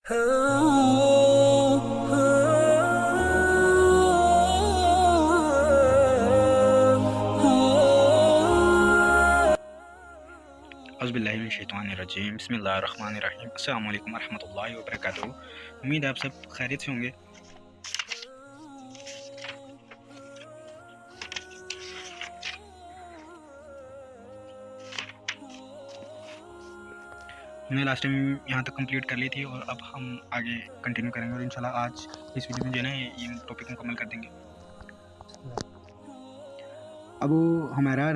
अज़बिल्लाहिमिनश्शैतानिर्रजीम बिस्मिल्लाहिर्रहमानिर्रहीम अस्सलामु अलैकुम वरहमतुल्लाहि वबरकातुहू। उम्मीद है आप सब खैरियत से होंगे। हमने लास्ट टाइम यहाँ तक कंप्लीट कर ली थी और अब हम आगे कंटिन्यू करेंगे और इंशाल्लाह आज इस वीडियो में जो है ना ये टॉपिक मुकम्मल कर देंगे। अबू हुमैरा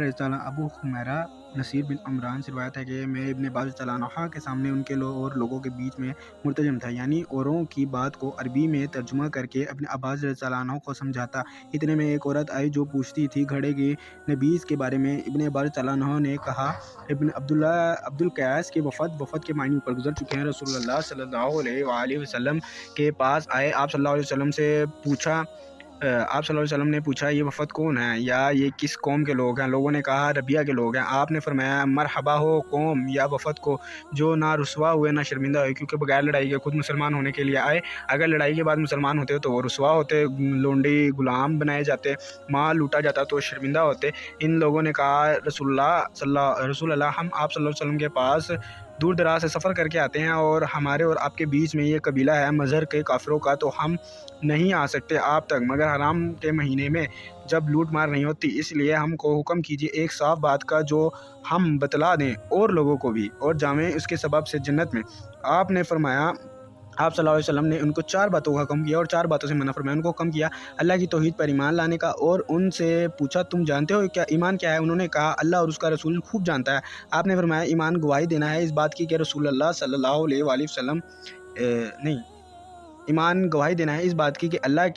नसीर बिन अमरान से रिवायत है कि मैं इब्न अब्बास तआला के सामने उनके और लोगों के बीच में मुर्तजम था, यानी औरों की बात को अरबी में तर्जुमा करके अपने अब्बास तआला को समझाता। इतने में एक औरत आई जो पूछती थी घड़े की नबीज़ के बारे में। इब्न अब्बास तआला ने कहा, इब्न अब्दुल कैस के वफ़द के मायने ऊपर गुजर चुके हैं। रसूलुल्लाह सल्लल्लाहु अलैहि वसल्लम के पास आए। आप सल्लल्लाहु अलैहि वसल्लम से पूछा आप सल्लल्लाहु अलैहि वसल्लम ने पूछा, ये वफ़द कौन है या ये किस कौम के लोग हैं? लोगों ने कहा, रबिया के लोग हैं। आपने फरमाया, मरहबा हो कौम या वफ़द को जो ना रुसवा हुए ना शर्मिंदा हुए, क्योंकि बगैर लड़ाई के खुद मुसलमान होने के लिए आए। अगर लड़ाई के बाद मुसलमान होते तो वो रुसवा होते, लोंडी गुलाम बनाए जाते, माल लूटा जाता तो शर्मिंदा होते। इन लोगों ने कहा, रसूलल्लाह हम आप सल्लल्लाहु अलैहि वसल्लम के पास दूर दराज से सफ़र करके आते हैं और हमारे और आपके बीच में ये कबीला है मज़हर के काफिरों का, तो हम नहीं आ सकते आप तक मगर हराम के महीने में जब लूट मार नहीं होती। इसलिए हमको हुक्म कीजिए एक साफ़ बात का जो हम बतला दें और लोगों को भी, और जावें उसके सबब से जन्नत में। आपने फरमाया, आप सल्लल्लाहु अलैहि वसल्लम ने उनको 4 बातों का हुक्म किया और 4 बातों से मना फरमाया। उनको हुक्म किया अल्लाह की तौहीद पर ईमान लाने का और उनसे पूछा, तुम जानते हो क्या ईमान क्या है? उन्होंने कहा, अल्लाह और उसका रसूल खूब जानता है। आपने फरमाया, ईमान गवाही देना है इस बात की कि रसूलुल्लाह सल्लल्लाहु अलैहि वसल्लम नहीं ईमान गवाही देना है इस बात की कि अल्लाह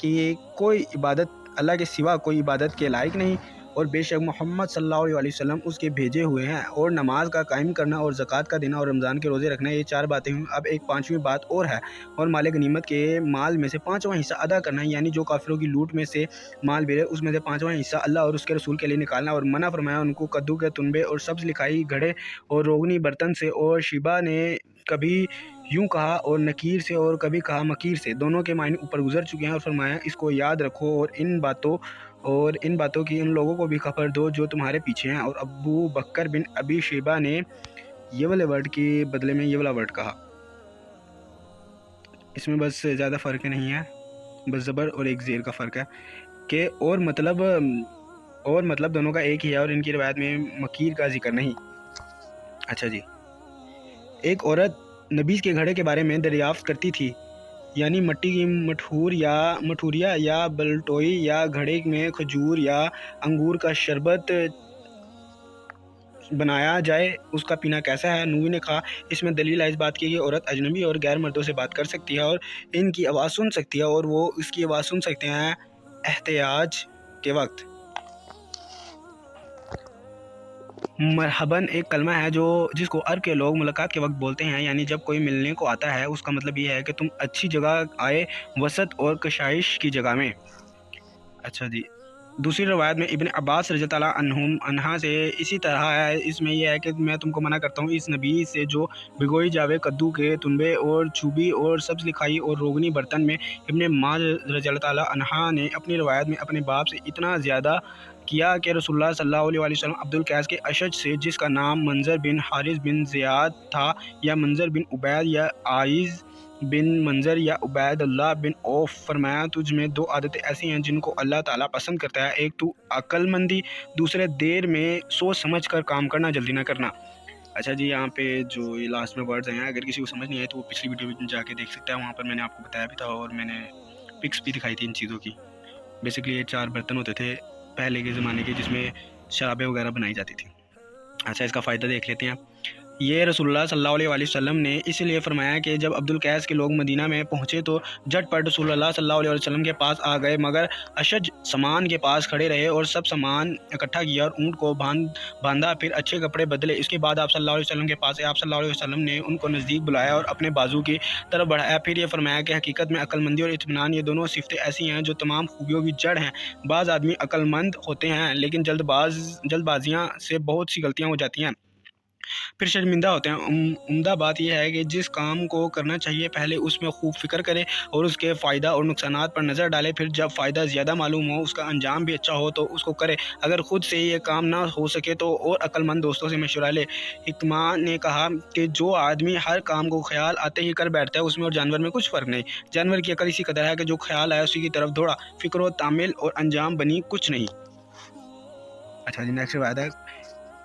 के सिवा कोई इबादत के लायक नहीं और बेशक मोहम्मद सल्लल्लाहु अलैहि वसल्लम उसके भेजे हुए हैं, और नमाज का कायम करना और ज़कात का देना और रमज़ान के रोज़े रखना, ये 4 बातें हुई। अब एक 5वीं बात और है, और माल गनीमत के माल में से 5वां हिस्सा अदा करना है, यानी जो काफिरों की लूट में से माल मिले उसमें से 5वां हिस्सा अल्लाह और उसके रसूल के लिए निकालना। और मना फरमाया उनको कद्दू के तुनबे और सब्ज़ लिखाई घड़े और रोगनी बर्तन से। और शिबा ने कभी यूँ कहा और नकीर से और कभी कहा मकीर से, दोनों के मायने ऊपर गुजर चुके हैं। और फरमाया, इसको याद रखो और इन बातों की उन लोगों को भी खबर दो जो तुम्हारे पीछे हैं। और अबू बकर बिन अबी शेबा ने ये वाले वर्ड के बदले में ये वाला वर्ड कहा। इसमें बस ज़्यादा फ़र्क नहीं है, बस ज़बर और एक ज़ेर का फ़र्क है कि और मतलब दोनों का एक ही है, और इनकी रिवायत में मकीर का जिक्र नहीं। अच्छा जी, एक औरत नबीज़ के घड़े के बारे में दरियाफ़्त करती थी, यानी मिट्टी की मठूरिया या बलटोई या घड़े में खजूर या अंगूर का शरबत बनाया जाए, उसका पीना कैसा है? नूही ने कहा, इसमें दलील है इस बात की कि औरत अजनबी और गैर मर्दों से बात कर सकती है और इनकी आवाज़ सुन सकती है और वो इसकी आवाज़ सुन सकते हैं एहतियाज के वक्त। मरहबन एक कलमा है जिसको अरब के लोग मुलाकात के वक्त बोलते हैं, यानी जब कोई मिलने को आता है उसका मतलब ये है कि तुम अच्छी जगह आए, वसत और कशाइश की जगह में। अच्छा जी, दूसरी रवायत में इब्न अब्बास रज़ियल्लाहु अन्हा से इसी तरह है। इसमें यह है कि मैं तुमको मना करता हूँ इस नबी से जो भिगोई जावे कद्दू के तुनबे और चूबी और सब्ज़ लिखाई और रोगनी बर्तन में। इब्न माज रज़ियल्लाहु अन्हा ने अपनी रवायत में अपने बाप से इतना ज़्यादा किया कि रसूलुल्लाह सल्लल्लाहु अलैहि वसल्लम अब्दुल कैस के अशज से, जिसका नाम मंजर बिन हारिस बिन ज़ियाद था या मंजर बिन उबैद या आइज़ बिन मंजर या उबैदुल्लाह बिन औफ, फरमाया, तुझ में 2 आदतें ऐसी हैं जिनको अल्लाह ताला पसंद करता है। एक तू अक्लमंदी, दूसरे देर में सोच समझ कर काम करना, जल्दी ना करना। अच्छा जी, यहाँ पे जो ये लास्ट में वर्ड्स हैं, अगर किसी को समझ नहीं आए तो वो पिछली वीडियो में जाके देख सकता है, वहाँ पर मैंने आपको बताया भी था और मैंने पिक्स भी दिखाई थी इन चीज़ों की। बेसिकली ये 4 बर्तन होते थे पहले के ज़माने के जिसमें शराबें वगैरह बनाई जाती थी। अच्छा, इसका फ़ायदा देख लेते हैं। ये रसूलुल्लाह सल्लल्लाहु अलैहि वसल्लम ने इसलिए फरमाया कि जब अब्दुल कैस के लोग मदीना में पहुँचे तो झटपट रसूलुल्लाह सल्लल्लाहु अलैहि वसल्लम के पास आ गए, मगर अशज सामान के पास खड़े रहे और सब सामान इकट्ठा किया और ऊँट को बांधा, फिर अच्छे कपड़े बदले। इसके बाद आप सल्लल्लाहु अलैहि वसल्लम के पास आप सल्लल्लाहु अलैहि वसल्लम ने उनको नज़दीक बुलाया और अपने बाजू की तरफ बढ़ाया। फिर ये फरमाया कि हकीकत में अक्लमंदी और इत्मीनान ये दोनों सिफ़तें ऐसी हैं जो तमाम खूबियों की जड़ हैं। बाज़ आदमी अक्लमंद होते हैं लेकिन जल्दबाजियाँ से बहुत सी गलतियाँ हो जाती हैं। پھر شرمندہ ہوتے ہیں۔ عمدہ بات یہ ہے کہ جس کام کو کرنا چاہیے پہلے اس میں خوب فکر کرے اور اس کے فائدہ اور نقصانات پر نظر ڈالے، پھر جب فائدہ زیادہ معلوم ہو، اس کا انجام بھی اچھا ہو تو اس کو کرے۔ اگر خود سے یہ کام نہ ہو سکے تو اور عقل مند دوستوں سے مشورہ لے۔ حکمہ نے کہا کہ جو آدمی ہر کام کو خیال آتے ہی کر بیٹھتا ہے، اس میں اور جانور میں کچھ فرق نہیں۔ جانور کی عقل اسی قدر ہے کہ جو خیال آیا اسی کی طرف دوڑا، فکر و تعمیل اور انجام بنی کچھ نہیں۔ اچھا جی، نیکسٹ روایت ہے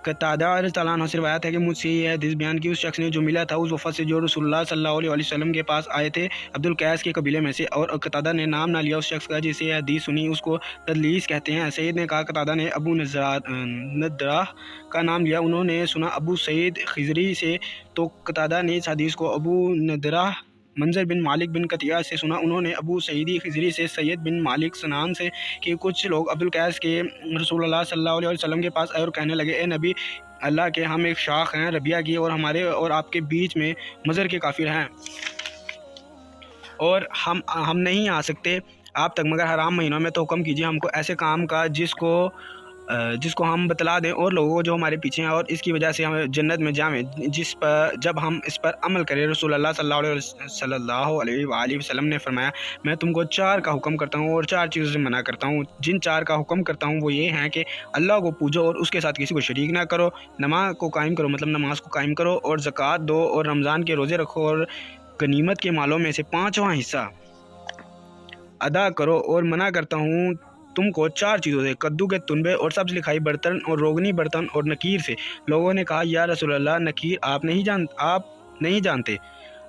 قتادہ رضی اللہ عنہ سے روایت ہے کہ مجھ سے یہ حدیث بیان کی اس شخص نے جو ملا تھا اس وفد سے جو رسول اللہ صلی اللہ علیہ وسلم کے پاس آئے تھے، عبد القیس کے قبیلے میں سے، اور قتادہ نے نام نہ لیا اس شخص کا جسے یہ حدیث سنی، اس کو تدلیس کہتے ہیں۔ سید نے کہا قتادہ نے ابو نضرہ کا نام لیا، انہوں نے سنا ابو سعید خضری سے، تو قتادہ نے اس حدیث کو ابو نضرہ منظر بن مالک بن قطیعہ سے سنا، انہوں نے ابو سعید خضری سے سید بن مالک سنان سے کہ کچھ لوگ عبد القیس کے رسول اللہ صلی اللہ علیہ وسلم کے پاس آئے اور کہنے لگے، اے نبی اللہ کے، ہم ایک شاخ ہیں ربیہ کی اور ہمارے اور آپ کے بیچ میں مضر کے کافر ہیں اور ہم نہیں آ سکتے آپ تک مگر حرام مہینوں میں، تو حکم کیجیے ہم کو ایسے کام کا جس کو ہم بتلا دیں اور لوگوں جو ہمارے پیچھے ہیں اور اس کی وجہ سے ہم جنت میں جائیں، جب ہم اس پر عمل کریں۔ رسول اللہ صلی اللہ علیہ وآلہ وسلم نے فرمایا، میں تم کو 4 کا حکم کرتا ہوں اور 4 چیزوں سے منع کرتا ہوں۔ جن 4 کا حکم کرتا ہوں وہ یہ ہیں کہ اللہ کو پوجو اور اس کے ساتھ کسی کو شریک نہ کرو، نماز کو قائم کرو مطلب نماز کو قائم کرو، اور زکوٰۃ دو، اور رمضان کے روزے رکھو، اور غنیمت کے مالوں میں سے 5واں حصہ ادا کرو، اور منع کرتا ہوں تم کو 4 چیزوں سے، کدو کے تنبے اور سبز لکھائی برتن اور روغنی برتن اور نکیر سے۔ لوگوں نے کہا، یا رسول اللہ، نکیر آپ نہیں جانتے؟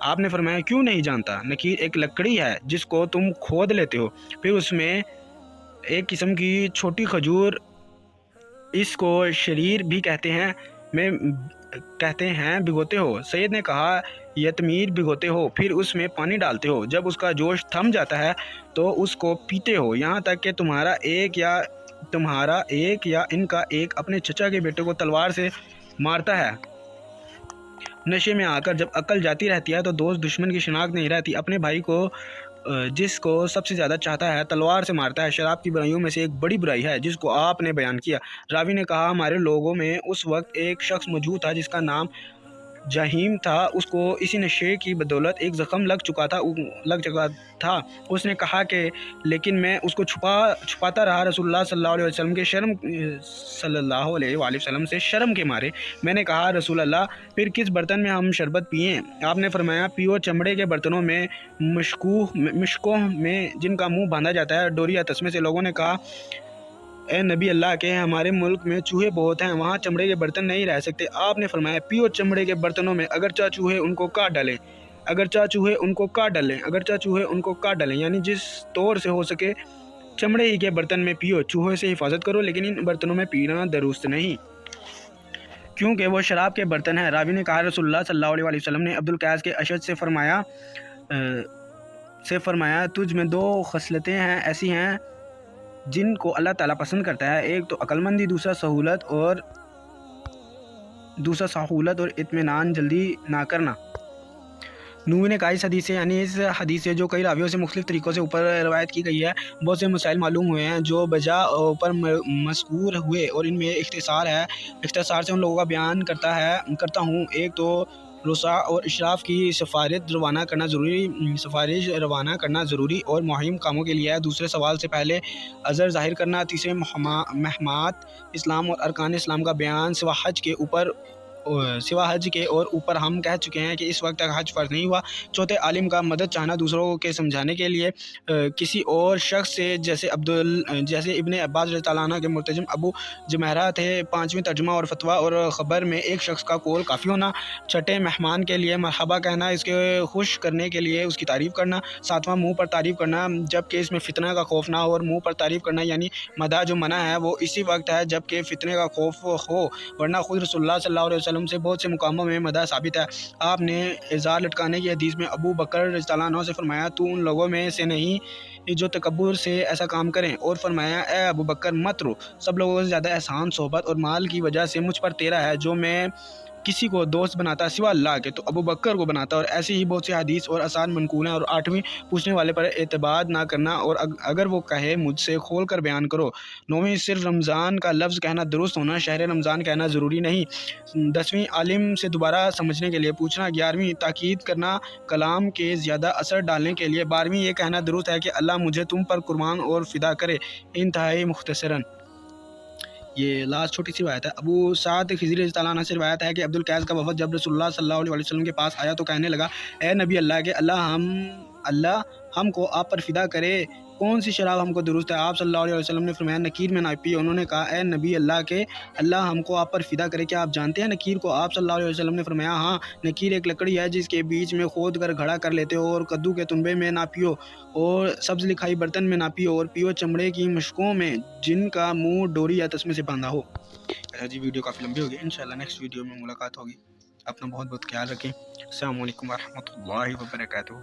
آپ نے فرمایا، کیوں نہیں جانتا؟ نکیر ایک لکڑی ہے جس کو تم کھود لیتے ہو، پھر اس میں ایک قسم کی چھوٹی کھجور، اس کو شریر بھی کہتے ہیں بھگوتے ہو۔ سید نے کہا، یتمیر بھگوتے ہو، پھر اس میں پانی ڈالتے ہو، جب اس کا جوش تھم جاتا ہے تو اس کو پیتے ہو، یہاں تک کہ تمہارا ایک یا ان کا ایک اپنے چچا کے بیٹے کو تلوار سے مارتا ہے۔ نشے میں آ کر جب عقل جاتی رہتی ہے تو دوست دشمن کی شناخت نہیں رہتی، اپنے بھائی کو جس کو سب سے زیادہ چاہتا ہے تلوار سے مارتا ہے۔ شراب کی برائیوں میں سے ایک بڑی برائی ہے جس کو آپ نے بیان کیا۔ راوی نے کہا، ہمارے لوگوں میں اس وقت ایک شخص موجود تھا جس کا نام جہیم تھا، اس کو اسی نشے کی بدولت ایک زخم لگ چکا تھا۔ اس نے کہا کہ لیکن میں اس کو چھپاتا رہا، رسول اللہ صلی اللہ علیہ وسلم سے شرم کے مارے۔ میں نے کہا، رسول اللہ، پھر کس برتن میں ہم شربت پئیں؟ آپ نے فرمایا، پیو چمڑے کے برتنوں میں، مشکوں میں جن کا منہ باندھا جاتا ہے، ڈوری یا تسمے سے۔ لوگوں نے کہا، اے نبی اللہ کے، ہمارے ملک میں چوہے بہت ہیں، وہاں چمڑے کے برتن نہیں رہ سکتے۔ آپ نے فرمایا، پیو چمڑے کے برتنوں میں، اگرچہ چوہے ان کو کاٹ ڈالیں، یعنی جس طور سے ہو سکے چمڑے ہی کے برتن میں پیو، چوہے سے حفاظت کرو، لیکن ان برتنوں میں پینا درست نہیں، کیونکہ وہ شراب کے برتن ہیں۔ راوی نے کہا، رسول اللہ صلی اللہ علیہ وسلم نے عبد القیس کے اشج سے فرمایا، تجھ میں 2 خصلتیں ہیں ایسی ہیں جن کو اللہ تعالیٰ پسند کرتا ہے، ایک تو عقل مندی، دوسرا سہولت اور اطمینان جلدی نہ کرنا۔ نووی نے کہا، اس حدیث سے جو کئی راویوں سے مختلف طریقوں سے اوپر روایت کی گئی ہے، بہت سے مسائل معلوم ہوئے ہیں جو بجا اوپر مذکور ہوئے، اور ان میں اختصار سے ان لوگوں کا بیان کرتا ہوں۔ ایک تو رسا اور اشراف کی سفارش روانہ کرنا ضروری اور مہم کاموں کے لیے ہے، دوسرے سوال سے پہلے عذر ظاہر کرنا، تیسرے محمات اسلام اور ارکان اسلام کا بیان، سوا حج کے اور اوپر ہم کہہ چکے ہیں کہ اس وقت تک حج فرض نہیں ہوا، چوتھے عالم کا مدد چاہنا دوسروں کے سمجھانے کے لیے کسی اور شخص سے، جیسے ابن عباس رضی اللہ عنہ کے مترجم ابو جمیرہ تھے، پانچویں ترجمہ اور فتویٰ اور خبر میں ایک شخص کا قول کافی ہونا، چھٹے مہمان کے لیے مرحبا کہنا، اس کے خوش کرنے کے لیے اس کی تعریف کرنا، ساتواں منہ پر تعریف کرنا جبکہ اس میں فتنہ کا خوف نہ ہو، اور منہ پر تعریف کرنا یعنی مدح جو منع ہے وہ اسی وقت ہے جبکہ فتنے کا خوف ہو، ورنہ خود رسول اللہ صلی اللہ علیہ وسلم سے بہت سے مقاموں میں مدح ثابت ہے۔ آپ نے ازار لٹکانے کی حدیث میں ابو بکر رضی اللہ عنہ سے فرمایا، تو ان لوگوں میں سے نہیں جو تکبر سے ایسا کام کریں، اور فرمایا، اے ابو بکر مت رو، سب لوگوں سے زیادہ احسان صحبت اور مال کی وجہ سے مجھ پر تیرا ہے، جو میں किसी को दोस्त बनाता सिवा अल्लाह के तो अबू बकर को बनाता। और ऐसी ही बहुत सी हदीस और आसान मनकूल हैं। और 8वीं, पूछने वाले पर एतबाद ना करना, और अगर वो कहे मुझसे खोल कर बयान करो। 9वीं, सिर्फ रमज़ान का लफ्ज़ कहना दुरुस्त होना, शहर रमज़ान कहना ज़रूरी नहीं। 10वीं, आलिम से दोबारा समझने के लिए पूछना। 11वीं, ताकीद करना कलाम के ज़्यादा असर डालने के लिए। 12वीं, ये कहना दुरुस्त है कि अल्लाह मुझे तुम पर कुर्बान और फ़िदा करे। इंतहाई मुख्तसरन ये लास्ट छोटी सी रिवायत है। अबू साद खिज़री रज़ी अल्लाह अन्हु से रिवायत है कि अब्दुल कैस का वफ़द जब रसूलुल्लाह सल्लल्लाहु अलैहि वसल्लम के पास आया तो कहने लगा, ए नबी अल्लाह के, अल्लाह हमको आप पर फ़िदा करे, कौन सी शराब हमको दुरुस्त है? आप सल्लल्लाहु अलैहि वसल्लम ने फरमाया, नकीर में ना पिए। उन्होंने कहा, ए नबी अल्लाह के, अल्लाह हमको आप पर फ़िदा करे, क्या आप जानते हैं नकीर को? आप सल्लल्लाहु अलैहि वसल्लम ने फरमाया, हाँ, नकीर एक लकड़ी है जिसके बीच में खोद कर घड़ा कर लेते हो, और कद्दू के तुनबे में ना पियो, और सब्ज़ लिखाई बर्तन में ना पियो, और पियो चमड़े की मशकों में जिनका मुँह डोरी या तस्मे से बांधा हो। अच्छा जी, वीडियो काफ़ी लंबी होगी, इंशाल्लाह नेक्स्ट वीडियो में मुलाकात होगी। अपना बहुत बहुत ख्याल रखें। अस्सलामु अलैकुम वरहमतुल्लाहि वबरकातुहू।